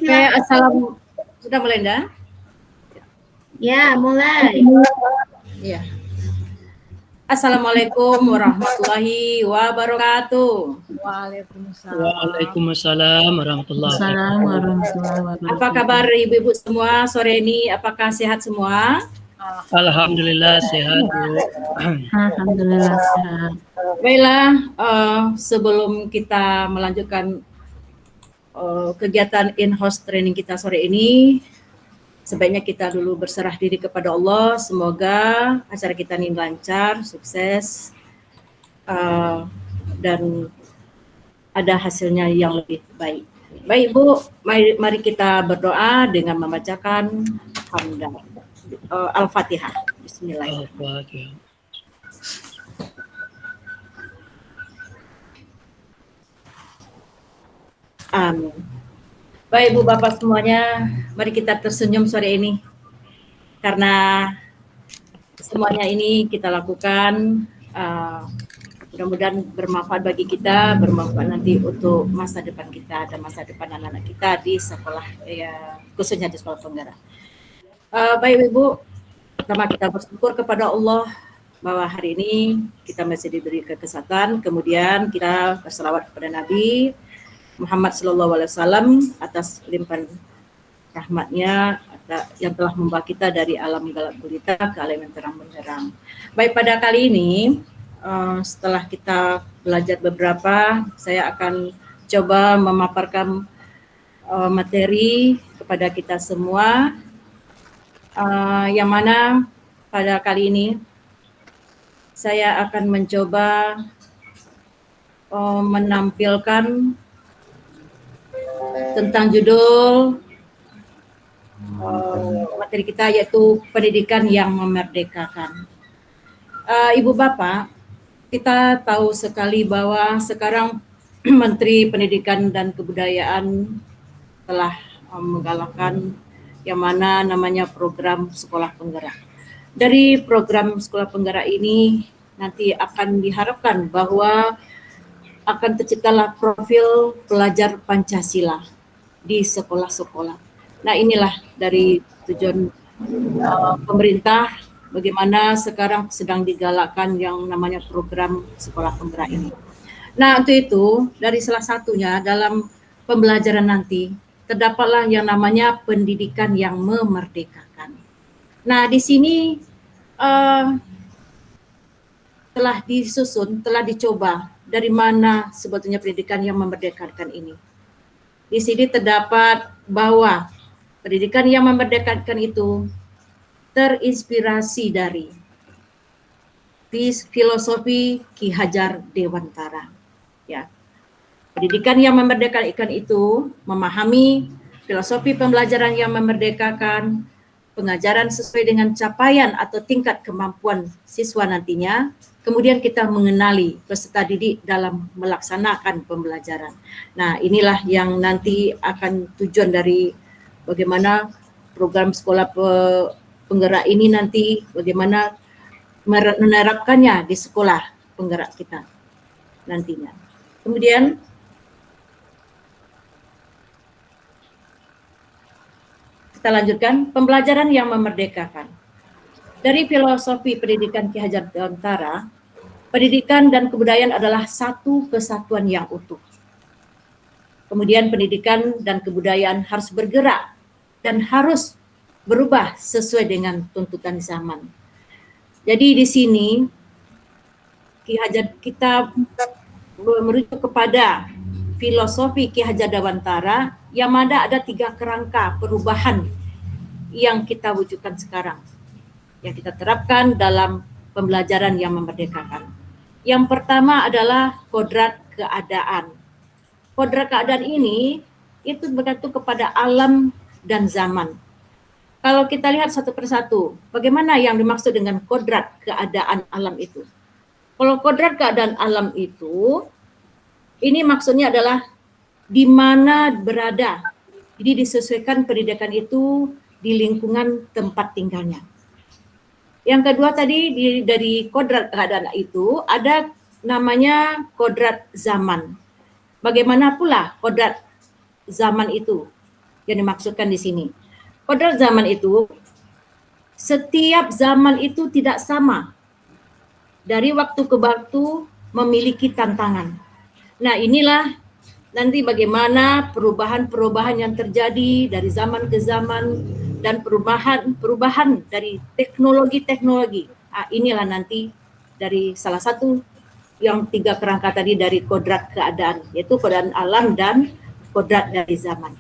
Oke, assalamualaikum. Sudah mulai, Nda? Ya, mulai. Iya. Assalamualaikum warahmatullahi wabarakatuh. Waalaikumsalam warahmatullahi wabarakatuh. Apa kabar ibu-ibu semua sore ini? Apakah sehat semua? Alhamdulillah sehat, Bu. Alhamdulillah sehat. Baiklah, sebelum kita melanjutkan kegiatan in-house training kita sore ini, sebaiknya kita dulu berserah diri kepada Allah. Semoga acara kita ini lancar, sukses, dan ada hasilnya yang lebih baik. Baik Bu, mari kita berdoa dengan membacakan Al-Fatihah. Bismillahirrahmanirrahim. Amin. Baik Ibu Bapak semuanya, mari kita tersenyum sore ini. Karena semuanya ini kita lakukan, mudah-mudahan bermanfaat bagi kita, bermanfaat nanti untuk masa depan kita dan masa depan anak-anak kita di sekolah, ya, khususnya di sekolah penggerak. Baik Ibu, pertama kita bersyukur kepada Allah bahwa hari ini kita masih diberi kesehatan, kemudian kita berselawat kepada Nabi Muhammad SAW atas limpahan rahmatnya yang telah membawa kita dari alam gelap gulita ke alam yang terang benderang. Baik, pada kali ini setelah kita belajar beberapa, saya akan coba memaparkan materi kepada kita semua, yang mana pada kali ini saya akan mencoba menampilkan tentang judul materi kita, yaitu pendidikan yang memerdekakan. Ibu Bapak, kita tahu sekali bahwa sekarang Menteri Pendidikan dan Kebudayaan telah menggalakkan yang mana namanya program sekolah penggerak. Dari program sekolah penggerak ini nanti akan diharapkan bahwa akan terciptalah profil pelajar Pancasila di sekolah-sekolah. Nah, inilah dari tujuan pemerintah bagaimana sekarang sedang digalakkan yang namanya program sekolah penggerak ini. Nah, untuk itu dari salah satunya dalam pembelajaran nanti terdapatlah yang namanya pendidikan yang memerdekakan. Nah, di sini telah disusun, telah dicoba dari mana sebetulnya pendidikan yang memerdekakan ini. Di sini terdapat bahwa pendidikan yang memerdekakan itu terinspirasi dari filosofi Ki Hajar Dewantara. Ya, pendidikan yang memerdekakan itu memahami filosofi pembelajaran yang memerdekakan, pengajaran sesuai dengan capaian atau tingkat kemampuan siswa nantinya. Kemudian kita mengenali peserta didik dalam melaksanakan pembelajaran. Nah, inilah yang nanti akan tujuan dari bagaimana program sekolah penggerak ini nanti, bagaimana menerapkannya di sekolah penggerak kita nantinya. Kemudian kita lanjutkan pembelajaran yang memerdekakan. Dari filosofi pendidikan Ki Hajar Dewantara, pendidikan dan kebudayaan adalah satu kesatuan yang utuh. Kemudian pendidikan dan kebudayaan harus bergerak dan harus berubah sesuai dengan tuntutan zaman. Jadi di sini Ki Hajar, kita merujuk kepada filosofi Ki Hajar Dewantara yang mana ada 3 kerangka perubahan yang kita wujudkan sekarang, yang kita terapkan dalam pembelajaran yang memerdekakan. Yang pertama adalah kodrat keadaan. Kodrat keadaan ini itu bergantung kepada alam dan zaman. Kalau kita lihat satu persatu, bagaimana yang dimaksud dengan kodrat keadaan alam itu? Kalau kodrat keadaan alam itu, ini maksudnya adalah di mana berada. Jadi disesuaikan pendidikan itu di lingkungan tempat tinggalnya. Yang kedua tadi dari kodrat keadaan itu ada namanya kodrat zaman. Bagaimana pula kodrat zaman itu? yang dimaksudkan di sini. Kodrat zaman itu, setiap zaman itu tidak sama. Dari waktu ke waktu memiliki tantangan. Nah, inilah nanti bagaimana perubahan-perubahan yang terjadi dari zaman ke zaman dan perubahan dari teknologi-teknologi. Nah, inilah nanti dari salah satu yang 3 kerangka tadi dari kodrat keadaan, yaitu keadaan alam dan kodrat dari zaman.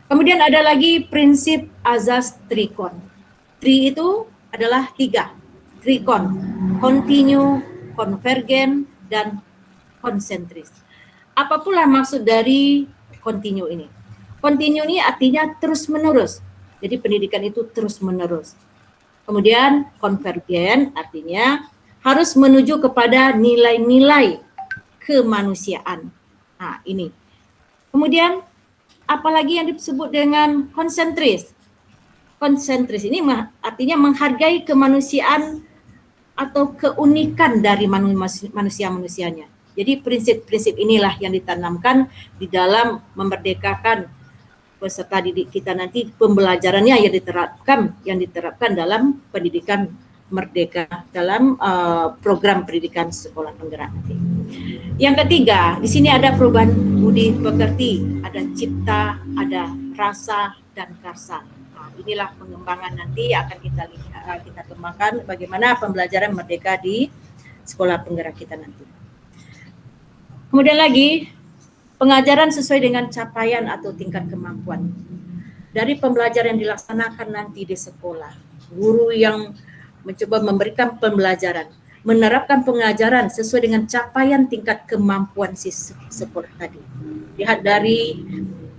Kemudian ada lagi prinsip azas trikon. Tri itu adalah 3, trikon, continue, konvergen, dan konsentris. Apa pula maksud dari continue ini? Continue ini artinya terus-menerus. Jadi pendidikan itu terus-menerus. Kemudian konvergen artinya harus menuju kepada nilai-nilai kemanusiaan. Nah, ini. Kemudian apalagi yang disebut dengan konsentris. Konsentris ini artinya menghargai kemanusiaan atau keunikan dari manusia-manusianya. Jadi prinsip-prinsip inilah yang ditanamkan di dalam memerdekakan peserta didik kita nanti, pembelajarannya yang diterapkan dalam pendidikan merdeka dalam program pendidikan sekolah penggerak nanti. Yang ketiga, di sini ada perubahan budi pekerti, ada cipta, ada rasa dan karsa. Nah, inilah pengembangan nanti akan kita kembangkan bagaimana pembelajaran merdeka di sekolah penggerak kita nanti. Kemudian lagi, pengajaran sesuai dengan capaian atau tingkat kemampuan. Dari pembelajaran yang dilaksanakan nanti di sekolah, guru yang mencoba memberikan pembelajaran, menerapkan pengajaran sesuai dengan capaian tingkat kemampuan si sekolah tadi. Lihat dari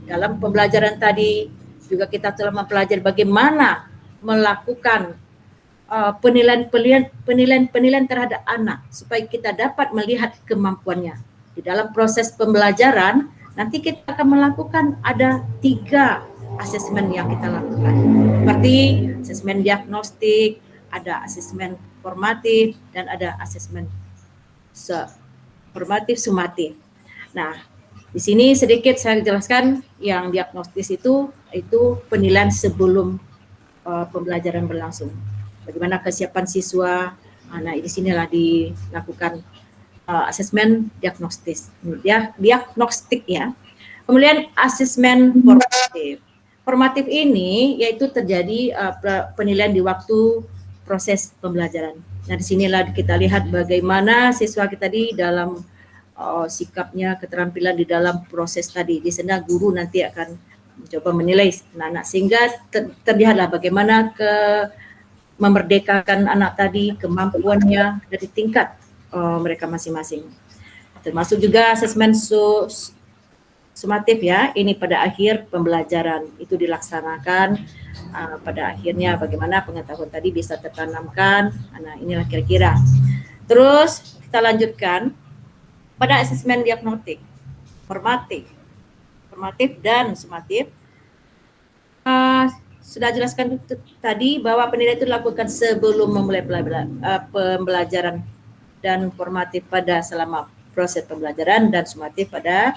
dalam pembelajaran tadi, juga kita telah mempelajari bagaimana melakukan penilaian terhadap anak supaya kita dapat melihat kemampuannya. Di dalam proses pembelajaran, nanti kita akan melakukan ada 3 asesmen yang kita lakukan. Seperti asesmen diagnostik, ada asesmen formatif, dan ada asesmen formatif sumatif. Nah, di sini sedikit saya jelaskan yang diagnostis itu penilaian sebelum pembelajaran berlangsung. Bagaimana kesiapan siswa. Nah, di sinilah dilakukan asesmen diagnostis. Diagnostik ya. Kemudian asesmen formatif. Formatif ini yaitu terjadi penilaian di waktu proses pembelajaran. Nah, di sinilah kita lihat bagaimana siswa kita di dalam sikapnya, keterampilan di dalam proses tadi. Di sana guru nanti akan mencoba menilai anak-anak sehingga terlihatlah bagaimana memerdekakan anak tadi, kemampuannya dari tingkat mereka masing-masing. Termasuk juga asesmen sumatif ya, ini pada akhir pembelajaran itu dilaksanakan, pada akhirnya bagaimana pengetahuan tadi bisa tertanamkan. Nah, inilah kira-kira. Terus kita lanjutkan pada asesmen diagnostik, formatif dan sumatif. Sudah jelaskan tadi bahwa penilaian itu dilakukan sebelum memulai pembelajaran, dan formatif pada selama proses pembelajaran, dan sumatif pada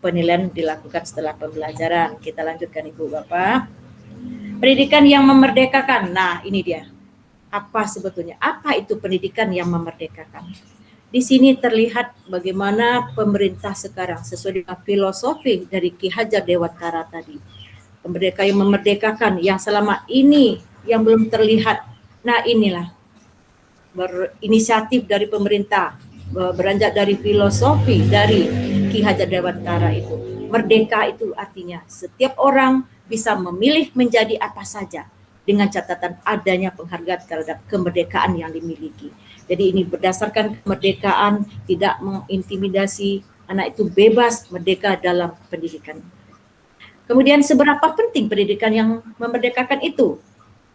penilaian dilakukan setelah pembelajaran. Kita lanjutkan Ibu Bapak. Pendidikan yang memerdekakan. Nah, ini dia. Apa sebetulnya? Apa itu pendidikan yang memerdekakan? Di sini terlihat bagaimana pemerintah sekarang sesuai dengan filosofi dari Ki Hajar Dewantara tadi. Pendidikan yang memerdekakan yang selama ini yang belum terlihat. Nah, inilah berinisiatif dari pemerintah, beranjak dari filosofi dari Ki Hajar Dewantara itu. Merdeka itu artinya setiap orang bisa memilih menjadi apa saja dengan catatan adanya penghargaan terhadap kemerdekaan yang dimiliki. Jadi ini berdasarkan kemerdekaan, tidak mengintimidasi, anak itu bebas merdeka dalam pendidikan. Kemudian seberapa penting pendidikan yang memerdekakan itu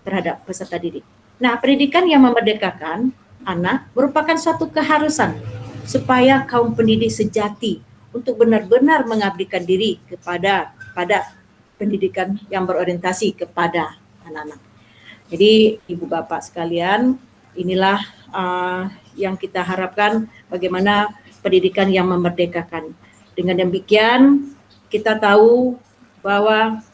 terhadap peserta didik? Nah, pendidikan yang memerdekakan anak merupakan suatu keharusan supaya kaum pendidik sejati untuk benar-benar mengabdikan diri pada pendidikan yang berorientasi kepada anak-anak. Jadi Ibu Bapak sekalian, inilah yang kita harapkan bagaimana pendidikan yang memerdekakan. Dengan demikian kita tahu bahwa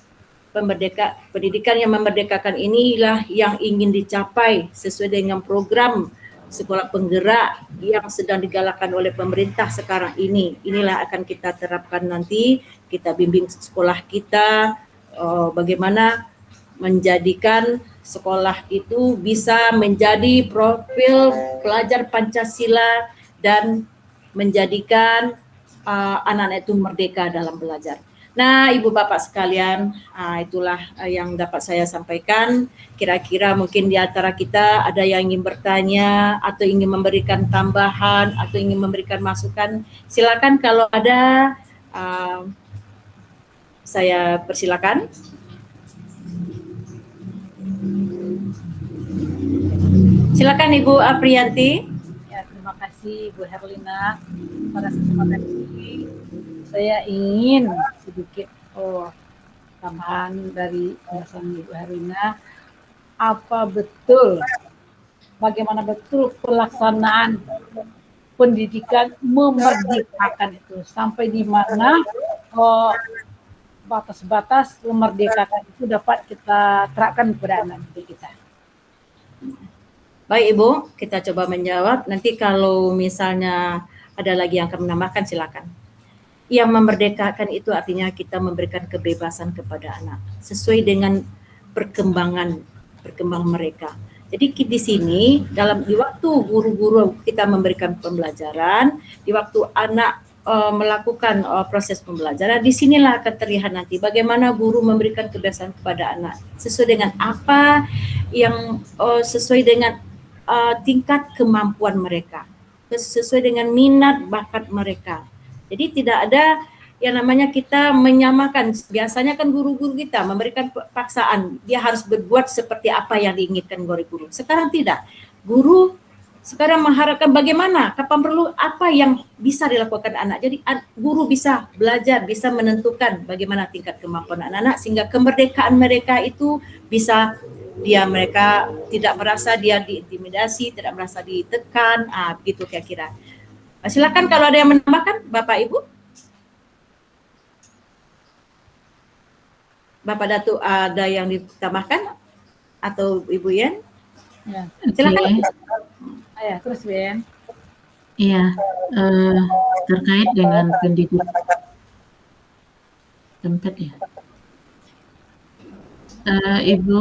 pendidikan yang memerdekakan inilah yang ingin dicapai sesuai dengan program sekolah penggerak yang sedang digalakkan oleh pemerintah sekarang ini. Inilah akan kita terapkan nanti, kita bimbing sekolah kita bagaimana menjadikan sekolah itu bisa menjadi profil pelajar Pancasila dan menjadikan anak-anak itu merdeka dalam belajar. Nah, Ibu Bapak sekalian, itulah yang dapat saya sampaikan. Kira-kira mungkin di antara kita ada yang ingin bertanya atau ingin memberikan tambahan atau ingin memberikan masukan. Silakan kalau ada, saya persilakan. Silakan Ibu Aprianti. Ya, terima kasih Bu Herlina. Pada kesempatan ini saya ingin sedikit tambahan dari penjelasan Ibu Herlina. Bagaimana betul pelaksanaan pendidikan memerdekakan itu, sampai di mana batas-batas memerdekakan itu dapat kita terapkan kepada anak didik kita. Baik Ibu, kita coba menjawab. Nanti kalau misalnya ada lagi yang akan menambahkan, silakan. Yang memerdekakan itu artinya kita memberikan kebebasan kepada anak sesuai dengan perkembangan mereka. Jadi di sini di waktu guru-guru kita memberikan pembelajaran, di waktu anak melakukan proses pembelajaran, disinilah akan terlihat nanti bagaimana guru memberikan kebebasan kepada anak sesuai dengan apa yang sesuai dengan tingkat kemampuan mereka, sesuai dengan minat bakat mereka. Jadi tidak ada yang namanya kita menyamakan. Biasanya kan guru-guru kita memberikan paksaan, dia harus berbuat seperti apa yang diinginkan oleh guru. Sekarang tidak. Guru sekarang mengharapkan bagaimana, kapan perlu, apa yang bisa dilakukan anak. Jadi guru bisa belajar, bisa menentukan bagaimana tingkat kemampuan anak-anak sehingga kemerdekaan mereka itu bisa mereka tidak merasa dia diintimidasi, tidak merasa ditekan, begitu kira-kira. Silakan kalau ada yang menambahkan, Bapak Ibu. Bapak Datuk, ada yang ditambahkan atau Ibu Yen? Ya. Silakan. Ya, terus Ben. Iya, terkait dengan pendidikan tempat ya. Ibu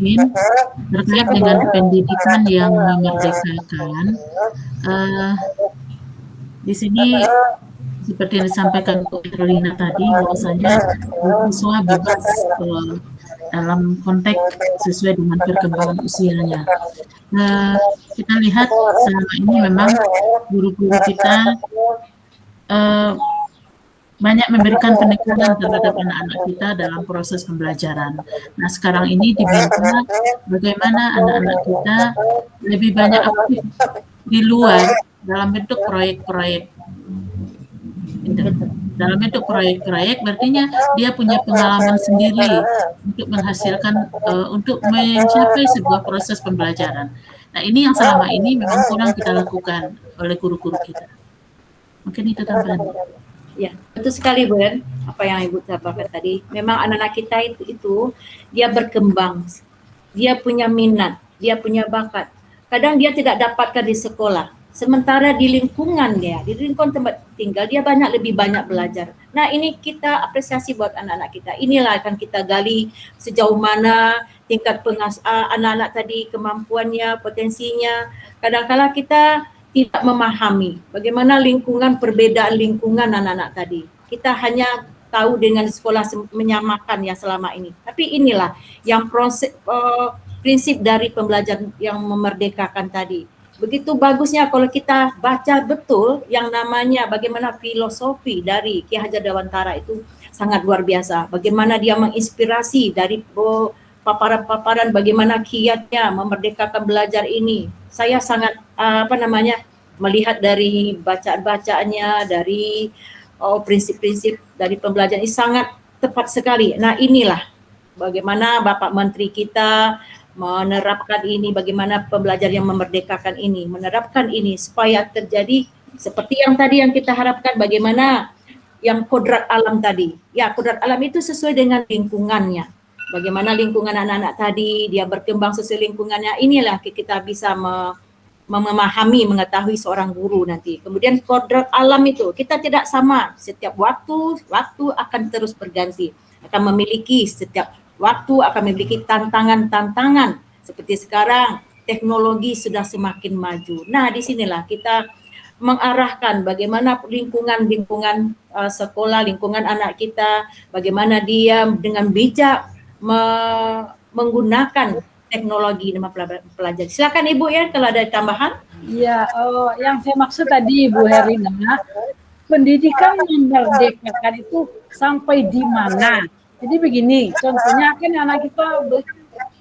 In, terkait dengan pendidikan yang memerdekakan, di sini seperti yang disampaikan Bu Erlina tadi, bahwasanya siswa bebas dalam konteks sesuai dengan perkembangan usianya. Kita lihat selama ini memang guru-guru kita banyak memberikan penekanan terhadap anak-anak kita dalam proses pembelajaran. Nah, sekarang ini diminta bagaimana anak-anak kita lebih banyak aktif di luar dalam bentuk proyek-proyek. Dalam bentuk proyek-proyek, artinya dia punya pengalaman sendiri untuk menghasilkan, untuk mencapai sebuah proses pembelajaran. Nah, ini yang selama ini memang kurang kita lakukan oleh guru-guru kita. Mungkin itu tambahan. Ya, betul sekali Bu Yen, apa yang Ibu sampaikan tadi. Memang anak-anak kita itu dia berkembang, dia punya minat, dia punya bakat. Kadang dia tidak dapatkan di sekolah. Sementara di lingkungan tempat tinggal, dia lebih banyak belajar. Nah, ini kita apresiasi buat anak-anak kita. Inilah akan kita gali sejauh mana tingkat anak-anak tadi, kemampuannya, potensinya. Kadang-kala kita tidak memahami bagaimana perbedaan lingkungan anak-anak tadi. Kita hanya tahu dengan sekolah menyamakan ya selama ini. Tapi inilah yang prinsip dari pembelajaran yang memerdekakan tadi. Begitu bagusnya kalau kita baca betul yang namanya bagaimana filosofi dari Ki Hajar Dewantara itu sangat luar biasa. Bagaimana dia menginspirasi dari paparan-paparan bagaimana kiatnya memerdekakan belajar ini. Saya sangat melihat dari bacaan-bacaannya, dari prinsip-prinsip dari pembelajaran ini sangat tepat sekali. Nah, inilah bagaimana Bapak Menteri kita menerapkan ini, bagaimana pembelajar yang memerdekakan ini, menerapkan ini supaya terjadi seperti yang tadi yang kita harapkan, bagaimana yang kodrat alam tadi. Ya, kodrat alam itu sesuai dengan lingkungannya. Bagaimana lingkungan anak-anak tadi, dia berkembang sesuai lingkungannya. Inilah kita bisa memahami, mengetahui seorang guru nanti. Kemudian kodrat alam itu, kita tidak sama. Setiap waktu akan terus berganti. Akan memiliki setiap waktu akan memiliki tantangan-tantangan. Seperti sekarang, teknologi sudah semakin maju. Nah, disinilah kita mengarahkan bagaimana lingkungan sekolah, lingkungan anak kita, bagaimana dia dengan bijak menggunakan teknologi dalam pelajaran. Silakan Ibu ya kalau ada tambahan. Iya, yang saya maksud tadi Bu Herina, pendidikan memerdekakan itu sampai di mana? Jadi begini, contohnya kan anak kita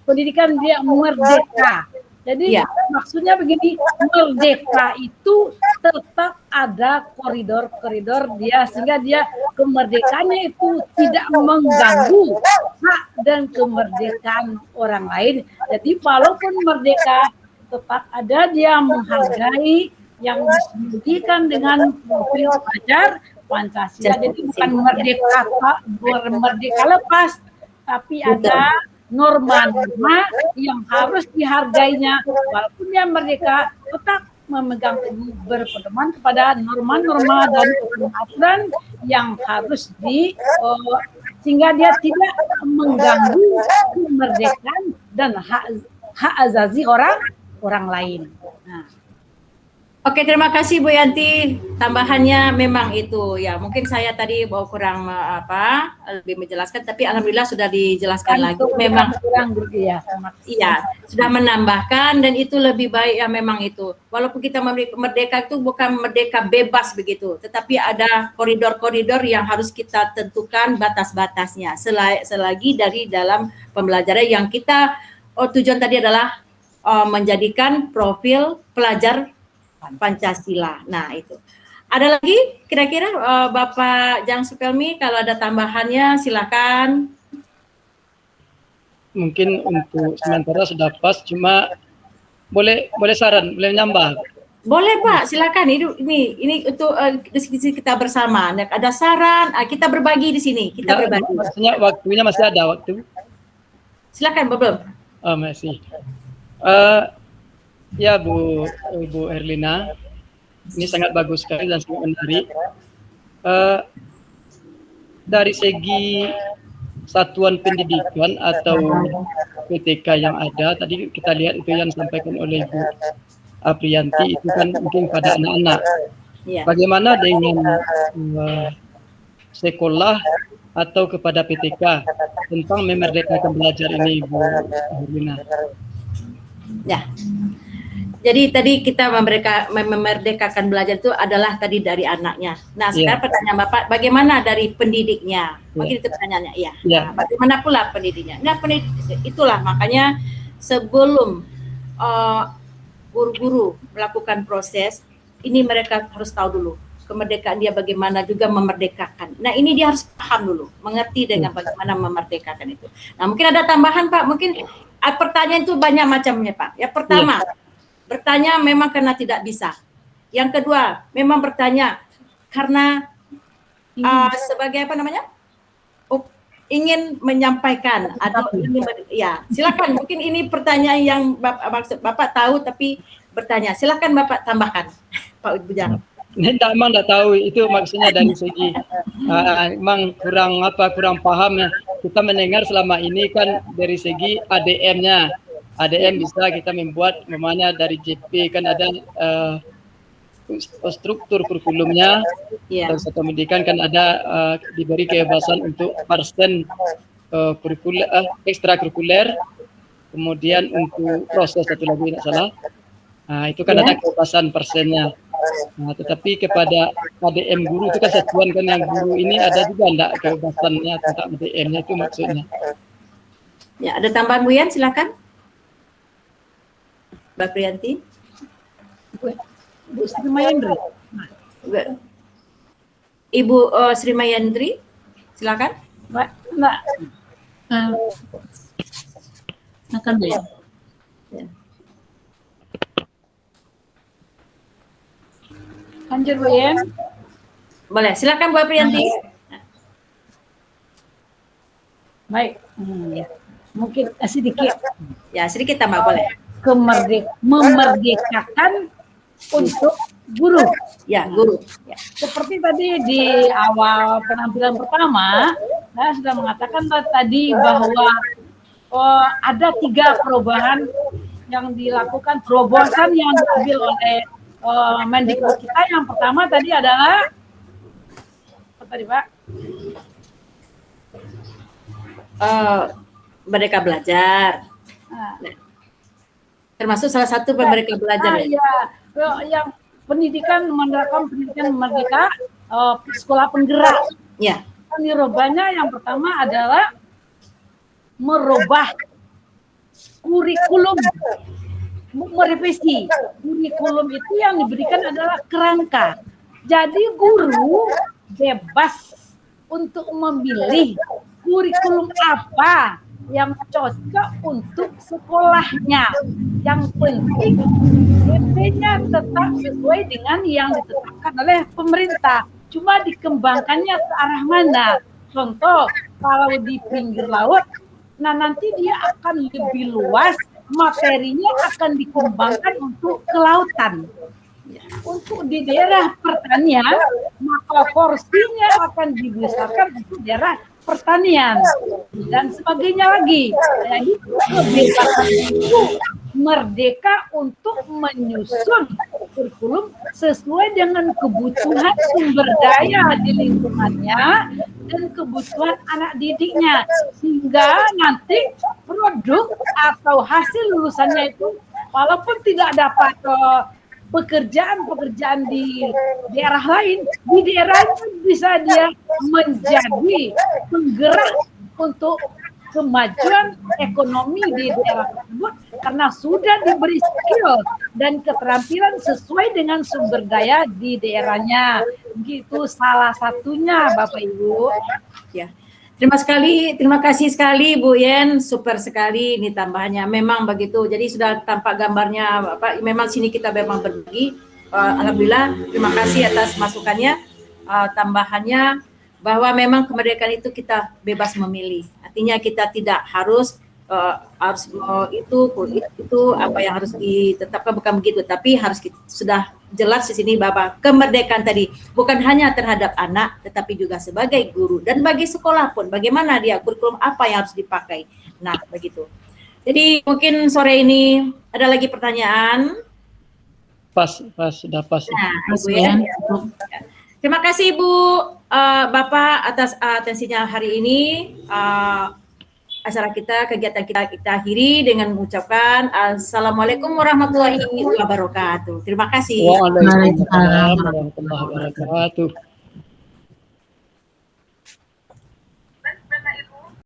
pendidikan dia merdeka. Jadi maksudnya begini, merdeka itu tetap ada koridor-koridor dia sehingga dia kemerdekaannya itu tidak mengganggu hak dan kemerdekaan orang lain. Jadi walaupun merdeka tetap ada dia menghargai yang disebutkan dengan profil pelajar Pancasila. Jadi bukan merdeka lepas, tapi ada norma-norma yang harus dihargainya. Walaupun dia merdeka, tetap memegang teguh berpedoman kepada norma-norma dan aturan yang harus sehingga dia tidak mengganggu kemerdekaan dan hak azazi orang lain. Nah. Oke, terima kasih Bu Yanti. Tambahannya memang itu ya. Mungkin saya tadi kurang lebih menjelaskan, tapi alhamdulillah sudah dijelaskan lagi. Memang kurang ya. Iya, sudah menambahkan dan itu lebih baik ya memang itu. Walaupun kita merdeka itu bukan merdeka bebas begitu, tetapi ada koridor-koridor yang harus kita tentukan batas-batasnya. Selagi dari dalam pembelajaran yang kita tujuan tadi adalah menjadikan profil pelajar Pancasila. Nah, itu. Ada lagi kira-kira Bapak Jang Supelmi kalau ada tambahannya silakan. Mungkin untuk sementara sudah pas, cuma boleh saran, boleh nambah. Boleh Pak, silakan. Ini untuk diskusi kita bersama. Ada saran, kita berbagi di sini. Kita berbagi. Maksudnya waktunya masih ada waktu. Silakan, belum? Oh, masih. Ya Bu Herlina, ini sangat bagus sekali dan sangat menarik. Dari segi satuan pendidikan atau PTK yang ada, tadi kita lihat itu yang disampaikan oleh Bu Aprianti itu kan mungkin pada anak-anak. Ya. Bagaimana dengan sekolah atau kepada PTK tentang memerdekakan belajar ini Bu Herlina? Ya. Jadi tadi kita memerdekakan belajar itu adalah tadi dari anaknya. Nah, sekarang pertanyaan Bapak, bagaimana dari pendidiknya? Mungkin itu pertanyaannya. Iya. Nah, bagaimana pula pendidiknya? Nah, itulah makanya sebelum guru-guru melakukan proses, ini mereka harus tahu dulu kemerdekaan dia bagaimana juga memerdekakan. Nah, ini dia harus paham dulu, mengerti dengan bagaimana memerdekakan itu. Nah, mungkin ada tambahan Pak, mungkin pertanyaan itu banyak macamnya Pak. Yang pertama, bertanya memang karena tidak bisa. Yang kedua, memang bertanya karena sebagai apa namanya? Ingin menyampaikan atau silakan. Mungkin ini pertanyaan yang Bapak tahu tapi bertanya. Silakan Bapak tambahkan, Pak Bujang. Memang tidak tahu itu maksudnya dari segi memang kurang paham ya. Kita mendengar selama ini kan dari segi ADM-nya. ADM bisa kita membuat namanya dari JP kan ada struktur kurikulumnya dan satu pendidikan kan ada diberi kebebasan untuk persen ekstrakurikuler, kemudian untuk proses satu lagi tidak salah. Nah, itu kan ada kebebasan persennya. Nah, tetapi kepada ADM guru itu kan satuan kan yang guru ini ada juga enggak kebebasannya tentang ADM-nya itu maksudnya. Ya, ada tambahan Bu Yan, silakan. Mbak Priyanti. Bu Sri Mayandri. Ibu Sri Mayandri, silakan. Mbak. Silakan Bu. Ya. Lanjut Bu Yan. Boleh, silakan Bu Aprianti. Baik, mungkin sedikit Ya, sedikit tambah boleh. memerdekakan untuk guru. Ya, guru. Ya. Seperti tadi di awal penampilan pertama, saya sudah mengatakan tadi bahwa ada 3 perubahan yang dilakukan, terobosan yang diambil oleh Mendikbud kita. Yang pertama tadi adalah apa tadi Pak? Merdeka Belajar. Nah, Termasuk salah satu Merdeka Belajar. Ya, yang pendidikan menerapkan pendidikan merdeka, sekolah penggerak. Ya. Dirubahnya yang pertama adalah merubah kurikulum, merevisi kurikulum itu yang diberikan adalah kerangka. Jadi guru bebas untuk memilih kurikulum apa yang cocok untuk sekolahnya. Yang penting PP-nya tetap sesuai dengan yang ditetapkan oleh pemerintah. Cuma dikembangkannya ke arah mana? Contoh, kalau di pinggir laut, nah nanti dia akan lebih luas, materinya akan dikembangkan untuk kelautan. Untuk di daerah pertanian, maka porsinya akan dibesarkan untuk daerah pertanian dan sebagainya lagi. Jadi kebebasan itu merdeka untuk menyusun kurikulum sesuai dengan kebutuhan sumber daya di lingkungannya dan kebutuhan anak didiknya, sehingga nanti produk atau hasil lulusannya itu walaupun tidak dapat pekerjaan di daerah lain, di daerah itu bisa dia menjadi penggerak untuk kemajuan ekonomi di daerah tersebut karena sudah diberi skill dan keterampilan sesuai dengan sumber daya di daerahnya. Begitu salah satunya Bapak Ibu. Ya. Terima kasih sekali Bu Yen, super sekali ini tambahannya. Memang begitu. Jadi sudah tampak gambarnya Bapak. Memang sini kita memang berbagi. Alhamdulillah, terima kasih atas masukannya. Tambahannya bahwa memang kemerdekaan itu kita bebas memilih. Artinya kita tidak harus itu apa yang harus ditetapkan, bukan begitu, tapi harus sudah jelas di sini bahwa kemerdekaan tadi bukan hanya terhadap anak tetapi juga sebagai guru dan bagi sekolah pun bagaimana dia kurikulum apa yang harus dipakai. Nah, begitu. Jadi mungkin sore ini ada lagi pertanyaan. Sudah pas. Nah, Ibu ya. Terima kasih Ibu, Bapak atas atensinya hari ini. Acara kita, kegiatan kita akhiri dengan mengucapkan Assalamualaikum warahmatullahi wabarakatuh. Terima kasih. Waalaikumsalam warahmatullahi wabarakatuh.